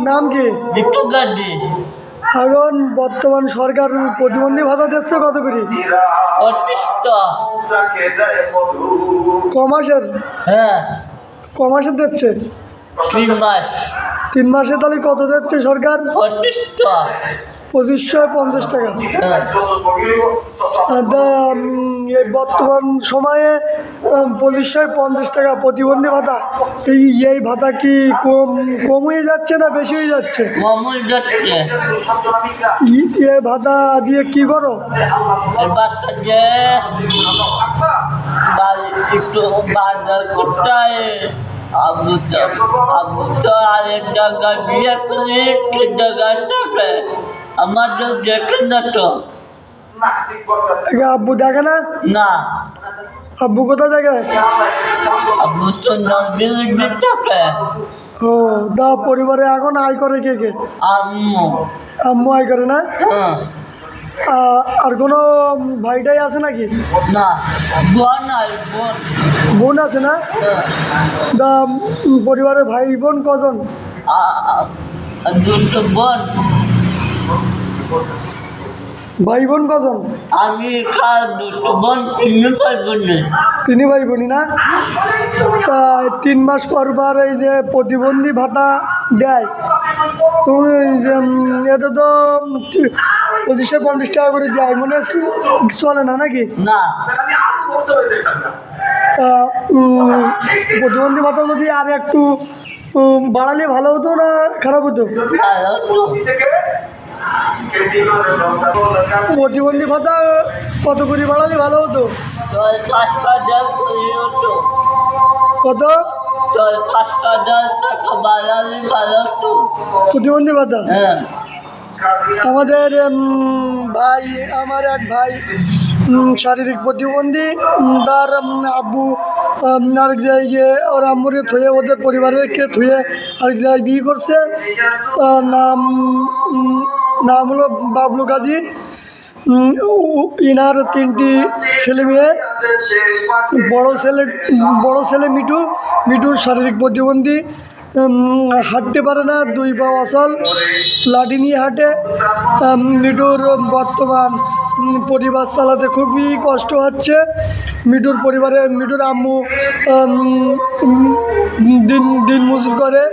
নাম কি? বিট্টু গান্ধী। এখন বর্তমান সরকার প্রতিবন্ধী ভাতা দিচ্ছে কত করে? 25টা। ক মাসের? হ্যাঁ, ক মাসের দিচ্ছে? 3 মাস। 3 মাসে তাহলে কত দিচ্ছে সরকার? 25টা। 2550 টাকা। হ্যাঁ। এই বর্তমান সময়ে 2550 টাকা প্রতিবন্ধী ভাতা, এই ভাতা কি কম হয়ে যাচ্ছে না বেশি হয়ে যাচ্ছে? কমল যাচ্ছে। এই ভাতা দিয়ে কি করো? এই বাচ্চা যে একটু বাজার করতে হয়। আবু তো আরেক জায়গায় বিয়ে করে একটু জায়গায় থাকে। আমার তো দেখে না তো। আব্বু দেখে না? না, আব্বু কোথায় দেখে? আবু তো নজরুল থাকে। ও, দা পরিবারে এখন আয় করে কে কে? আম্মু। আম্মু আয় করে না? হ্যাঁ। আর কোনো ভাইটাই আছে নাকি? না, বোন নাই, বোন। বোন আছে না? হ্যাঁ। দা পরিবারে ভাই বোন কজন? দুটো বোন। ভাই বোন কজন? আমি দুটো বোন, 3 ভাই বোন। 3 ভাই বোনই না? তা 3 মাস পর পর এই যে প্রতিবন্ধী ভাতা দেয়, তুমি এটা তো 2550 টাকা করে দেয়, মনে চলে না নাকি? না, প্রতিবন্ধী ভাতা যদি আর একটু বাড়ালে ভালো হতো না খারাপ হতো? ভালো তো। প্রতিবন্ধী ভাতা কত করে বাড়ালে ভালো হতো? 5,000 করে হতো। কত? 5,000 টাকা বাড়ালে ভালো হতো। প্রতিবন্ধী ভাতা? হ্যাঁ। আমাদের ভাই, আমার এক ভাই শারীরিক প্রতিবন্ধী, তার আব্বু আরেক জায়গায় ওর আম্মুরে থুয়ে ওদের পরিবারকে থুয়ে আরেক জায়গায় বিয়ে করছে। নাম নাম হলো বাবলু গাজী। ইনার 3টি ছেলে মেয়ে। বড় ছেলে মিঠুর শারীরিক প্রতিবন্ধী, হাঁটতে পারে না, 2 পা অচল, লাঠি নিয়ে হাঁটে। মিঠুর বর্তমান পরিবার চালাতে খুবই কষ্ট হচ্ছে। মিঠুর আম্মু দিন মজুর করে,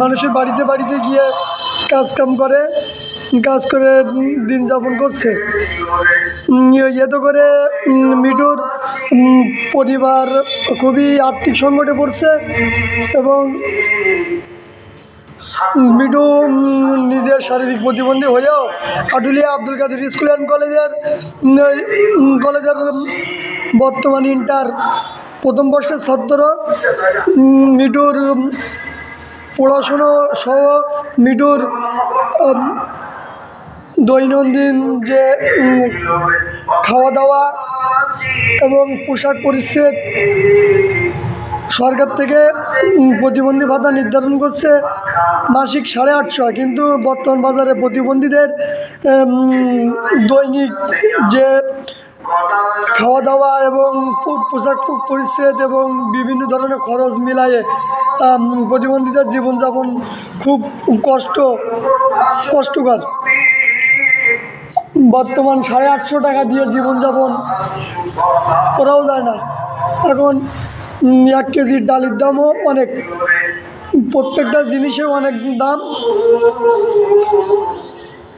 মানুষের বাড়িতে বাড়িতে গিয়ে কাজ করে দিন যাপন করছে। এতে করে মিঠুর পরিবার খুবই আর্থিক সংকটে পড়ছে এবং মিঠু নিজের শারীরিক প্রতিবন্ধী হয়েও আটুলিয়া আব্দুল কাদের স্কুল অ্যান্ড কলেজের বর্তমান ইন্টার প্রথম বর্ষের ছাত্র। মিঠুর পড়াশুনো সহ মিঠুর দৈনন্দিন যে খাওয়া দাওয়া এবং পোশাক পরিচ্ছদ সরকার থেকে প্রতিবন্ধী ভাতা নির্ধারণ করছে মাসিক 850, কিন্তু বর্তমান বাজারে প্রতিবন্ধীদের দৈনিক যে খাওয়া দাওয়া এবং পোশাক পরিচ্ছদ এবং বিভিন্ন ধরনের খরচ মিলায়ে প্রতিবন্ধীদের জীবনযাপন খুব কষ্টকর। বর্তমান 850 টাকা দিয়ে জীবনযাপন করাও যায় না। এখন 1 কেজি ডালের দামও অনেক, প্রত্যেকটা জিনিসের অনেক দাম,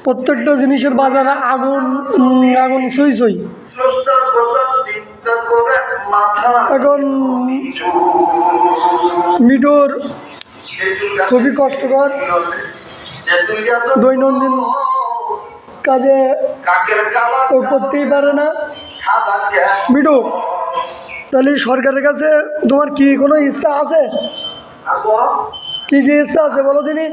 প্রত্যেকটা জিনিসের বাজারে আগুন ছুঁই। এখন মিঠুর খুবই কষ্টকর, দৈনন্দিন কাজে করতেই পারে না। মিঠু, তাহলে সরকারের কাছে তোমার কি কোনো ইচ্ছা আছে? কি ইচ্ছা আছে বলো দিনি?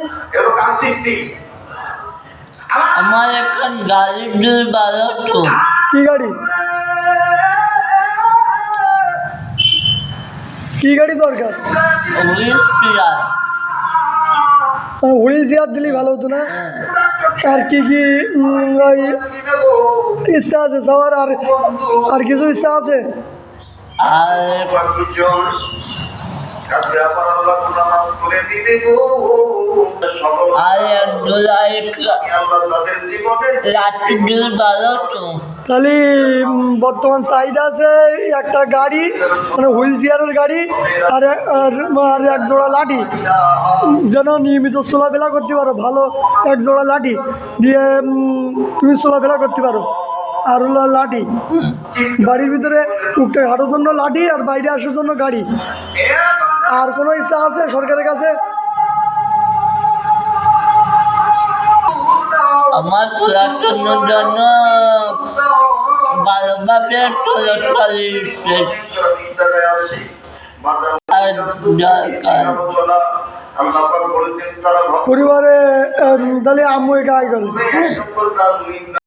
আমার এখন গাড়ির ভালো হতো। কি গাড়ি? কি গাড়ি দরকার? হুইল চেয়ার দিলেই ভালো হতো না? আর কি ইচ্ছা আছে সবার? আর কিছু ইচ্ছা আছে? আর আর এক জোড়ায় লাঠি দিলে ভালো তো। তাহলে বর্তমান চাহিদা আছে একটা গাড়ি, মানে হুইল চেয়ারের গাড়ি, আর এক জোড়া লাঠি, যেন নিয়মিত চলাফেরা করতে পারো। ভালো এক জোড়া লাঠি দিয়ে তুমি চলাফেরা করতে পারো। আর হলো লাঠি, বাড়ির ভিতরে টুকটাক হাঁটার জন্য লাঠি, আর বাইরে আসার জন্য গাড়ি। আর কোনো ইচ্ছা আছে সরকারের কাছে? আমার চলাচলের জন্য ভালোভাবে চলাচল আর দরকার। পরিবারে তাহলে আম্মু একা আয় করে।